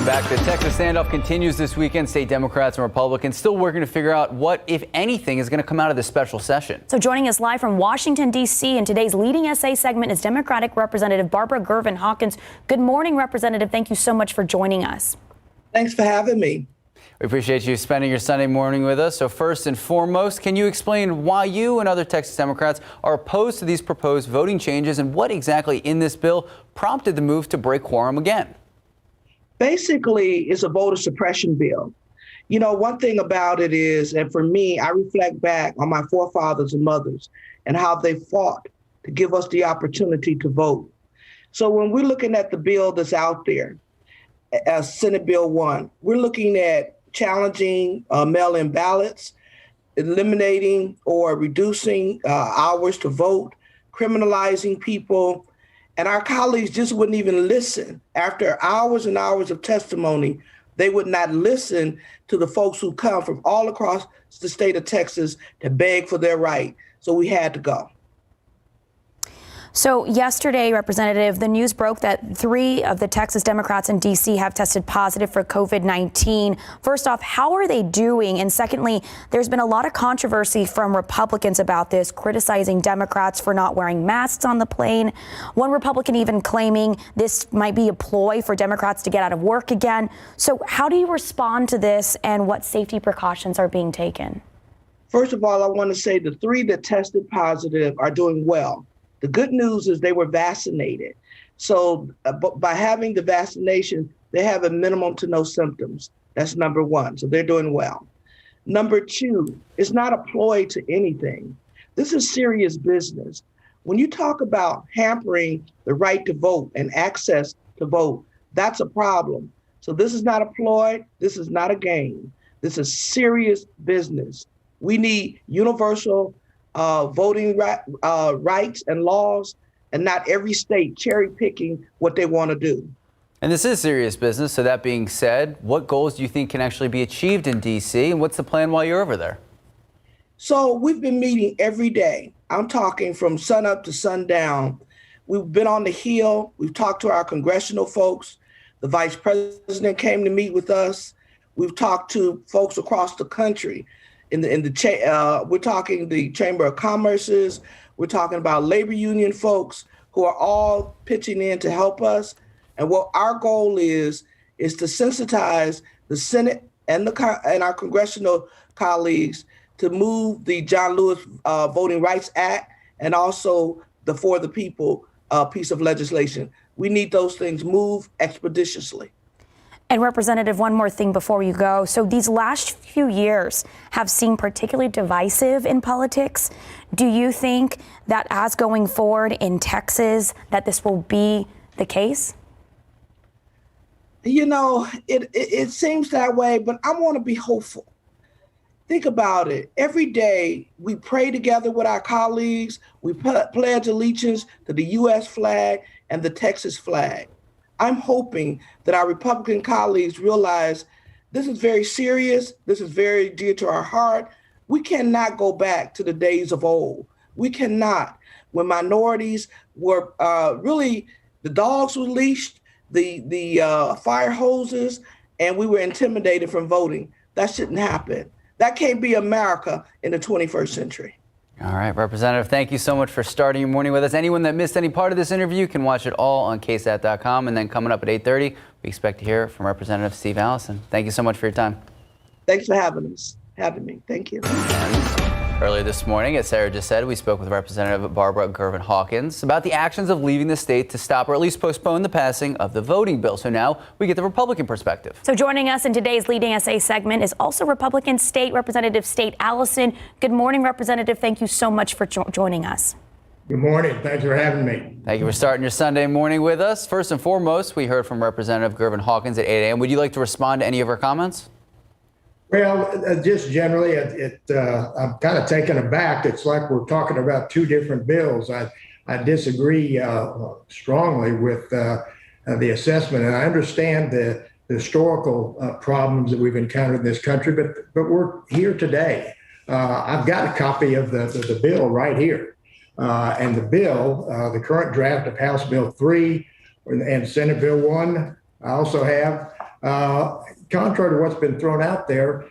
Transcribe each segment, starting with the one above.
Welcome back. The Texas standoff continues this weekend. State Democrats and Republicans still working to figure out what, if anything, is going to come out of this special session. So joining us live from Washington, D.C. in today's Leading SA segment is Democratic Representative Barbara Gervin Hawkins. Good morning, Representative. Thank you so much for joining us. Thanks for having me. We appreciate you spending your Sunday morning with us. So first and foremost, can you explain why you and other Texas Democrats are opposed to these proposed voting changes and what exactly in this bill prompted the move to break quorum again? Basically, it's a voter suppression bill. You know, one thing about it is, and for me, I reflect back on my forefathers and mothers and how they fought to give us the opportunity to vote. So when we're looking at the bill that's out there, Senate Bill 1, we're looking at challenging mail-in ballots, eliminating or reducing hours to vote, criminalizing people. And our colleagues just wouldn't even listen. After hours and hours of testimony, they would not listen to the folks who come from all across the state of Texas to beg for their right. So we had to go. So yesterday, Representative, the news broke that 3 of the Texas Democrats in D.C. have tested positive for COVID-19. First off, how are they doing? And secondly, there's been a lot of controversy from Republicans about this, criticizing Democrats for not wearing masks on the plane. One Republican even claiming this might be a ploy for Democrats to get out of work again. So how do you respond to this, and what safety precautions are being taken? First of all, I want to say the 3 that tested positive are doing well. The good news is they were vaccinated. So by having the vaccination, they have a minimum to no symptoms. That's number 1. So they're doing well. Number 2, it's not a ploy to anything. This is serious business. When you talk about hampering the right to vote and access to vote, that's a problem. So this is not a ploy. This is not a game. This is serious business. We need universal voting rights and laws, and not every state cherry picking what they want to do. And this is serious business. So that being said, what goals do you think can actually be achieved in D.C. and what's the plan while you're over there? So we've been meeting every day. I'm talking from sun up to sundown. We've been on the Hill. We've talked to our congressional folks. The vice president came to meet with us. We've talked to folks across the country. We're talking the Chamber of Commerce's, we're talking about labor union folks who are all pitching in to help us. And what our goal is to sensitize the Senate and our congressional colleagues to move the John Lewis Voting Rights Act and also the For the People piece of legislation. We need those things moved expeditiously. And Representative, one more thing before you go. So these last few years have seemed particularly divisive in politics. Do you think that as going forward in Texas, that this will be the case? You know, it seems that way, but I want to be hopeful. Think about it. Every day we pray together with our colleagues. We pledge allegiance to the U.S. flag and the Texas flag. I'm hoping that our Republican colleagues realize this is very serious. This is very dear to our heart. We cannot go back to the days of old. We cannot. When minorities were really, the dogs were leashed, the fire hoses, and we were intimidated from voting. That shouldn't happen. That can't be America in the 21st century. All right, Representative, thank you so much for starting your morning with us. Anyone that missed any part of this interview can watch it all on ksat.com. And then coming up at 8:30, we expect to hear from Representative Steve Allison. Thank you so much for your time. Thanks for having me. Thank you. Earlier this morning, as Sarah just said, we spoke with Representative Barbara Gervin Hawkins about the actions of leaving the state to stop or at least postpone the passing of the voting bill. So now we get the Republican perspective. So joining us in today's Leading SA segment is also Republican State Representative State Allison. Good morning, Representative. Thank you so much for joining us. Good morning. Thanks for having me. Thank you for starting your Sunday morning with us. First and foremost, we heard from Representative Gervin Hawkins at 8 a.m. Would you like to respond to any of her comments? Well, just generally, I'm kind of taken aback. It's like we're talking about 2 different bills. I disagree strongly with the assessment, and I understand the historical problems that we've encountered in this country, but we're here today. I've got a copy of the bill right here, and the bill, the current draft of House Bill 3 and Senate Bill 1, I also have. contrary to what's been thrown out there,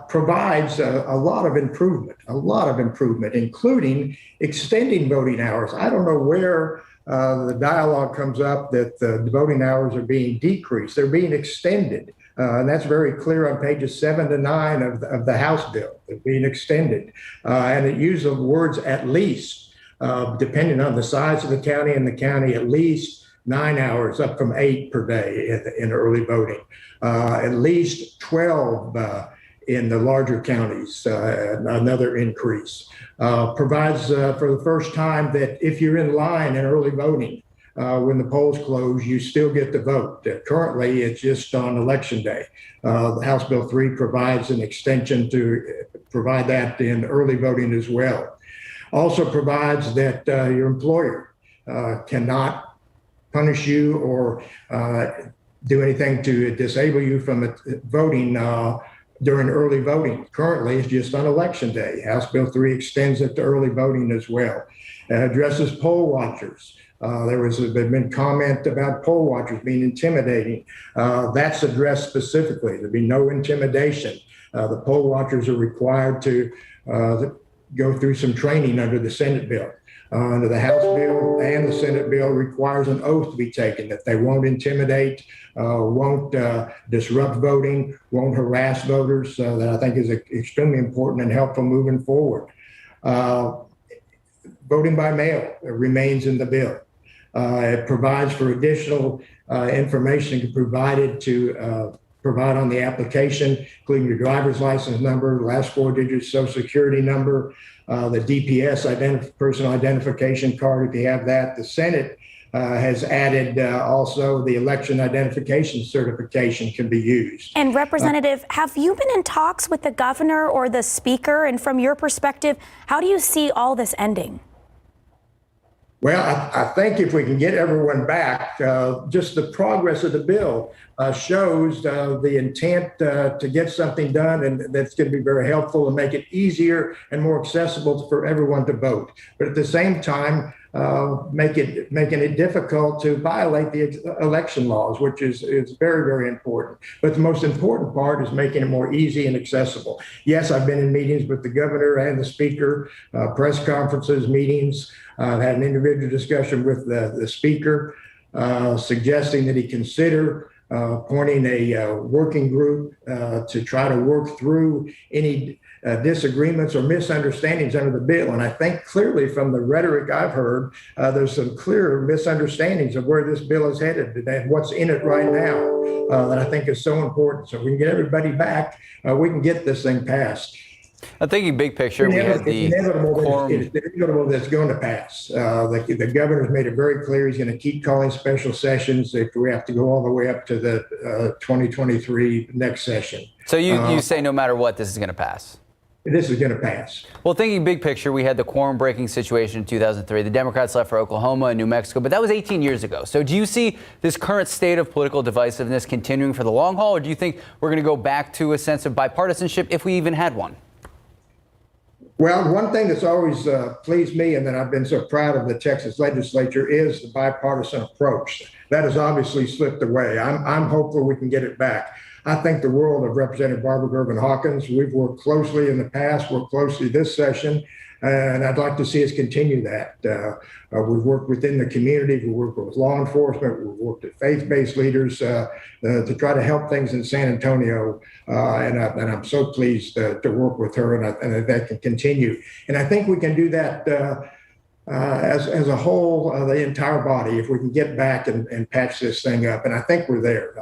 provides a lot of improvement, including extending voting hours. I don't know where the dialogue comes up that the voting hours are being decreased. They're being extended. And that's very clear on pages 7 to 9 of the House bill. They're being extended. And it uses the words at least, depending on the size of the county, and the county at least 9 hours, up from 8 per day in early voting. At least 12 in the larger counties, another increase. Provides for the first time that if you're in line in early voting, when the polls close, you still get to vote. Currently, it's just on election day. House Bill 3 provides an extension to provide that in early voting as well. Also provides that your employer cannot punish you or do anything to disable you from voting during early voting. Currently, it's just on election day. House Bill 3 extends it to early voting as well. Addresses poll watchers. There's been comment about poll watchers being intimidating. That's addressed specifically. There'll be no intimidation. The poll watchers are required to go through some training under the Senate bill. Under the House bill and the Senate bill requires an oath to be taken that they won't intimidate, won't disrupt voting, won't harass voters. That I think is extremely important and helpful moving forward. Voting by mail remains in the bill. It provides for additional information provided to provide on the application, including your driver's license number, last 4 digits social security number, the DPS personal identification card if you have that. The Senate has added also the election identification certification can be used. And Representative, have you been in talks with the governor or the speaker? And from your perspective, how do you see all this ending? Well, I think if we can get everyone back, just the progress of the bill shows the intent to get something done, and that's going to be very helpful and make it easier and more accessible for everyone to vote. But at the same time, making it difficult to violate the election laws, which is very, very important. But the most important part is making it more easy and accessible. Yes, I've been in meetings with the governor and the speaker, press conferences, meetings. I've had an individual discussion with the speaker, suggesting that he consider appointing a working group to try to work through any disagreements or misunderstandings under the bill. And I think clearly from the rhetoric I've heard, there's some clear misunderstandings of where this bill is headed and what's in it right now that I think is so important. So if we can get everybody back, we can get this thing passed. I'm thinking big picture. We had the it's inevitable that's going to pass. The governor's made it very clear he's going to keep calling special sessions if we have to go all the way up to the 2023 next session. So you say no matter what, this is going to pass? This is going to pass. Well, thinking big picture, we had the quorum breaking situation in 2003. The Democrats left for Oklahoma and New Mexico, but that was 18 years ago. So do you see this current state of political divisiveness continuing for the long haul, or do you think we're going to go back to a sense of bipartisanship if we even had one? Well, one thing that's always pleased me and that I've been so proud of the Texas legislature is the bipartisan approach. That has obviously slipped away. I'm hopeful we can get it back. I think the world of Representative Barbara Gervin Hawkins. We've worked closely in the past, worked closely this session, and I'd like to see us continue that. We've worked within the community, we've worked with law enforcement, we've worked with faith-based leaders to try to help things in San Antonio, and I'm so pleased to work with her, and that can continue. And I think we can do that as a whole, the entire body, if we can get back and patch this thing up. And I think we're there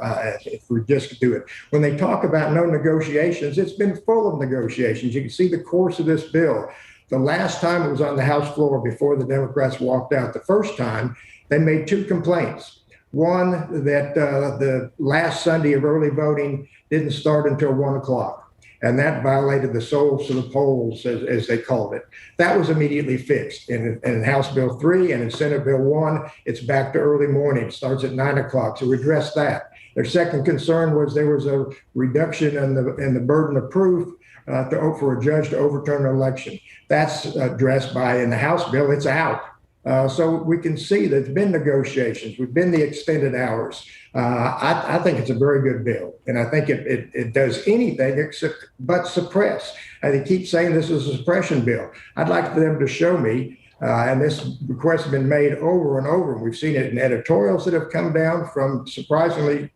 if we just do it. When they talk about no negotiations, it's been full of negotiations. You can see the course of this bill. The last time it was on the House floor before the Democrats walked out, the first time, they made 2 complaints. One, that the last Sunday of early voting didn't start until 1 o'clock. And that violated the souls to the polls, as they called it. That was immediately fixed. In House Bill 3 and in Senate Bill 1, it's back to early morning. It starts at 9 o'clock. So we addressed that. Their second concern was there was a reduction in the burden of proof for a judge to overturn an election. That's addressed by, in the House bill, it's out. So we can see there's been negotiations. We've been the extended hours. I think it's a very good bill, and I think it does anything except but suppress. And they keep saying this is a suppression bill. I'd like them to show me, and this request has been made over and over. We've seen it in editorials that have come down from surprisingly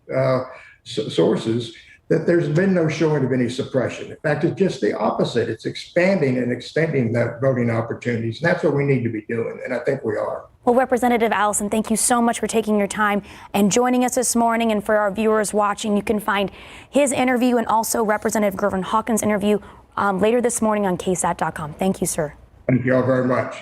sources, that there's been no showing of any suppression. In fact, it's just the opposite. It's expanding and extending the voting opportunities. And that's what we need to be doing. And I think we are. Well, Representative Allison, thank you so much for taking your time and joining us this morning. And for our viewers watching, you can find his interview and also Representative Gervin Hawkins' interview later this morning on ksat.com. Thank you, sir. Thank you all very much.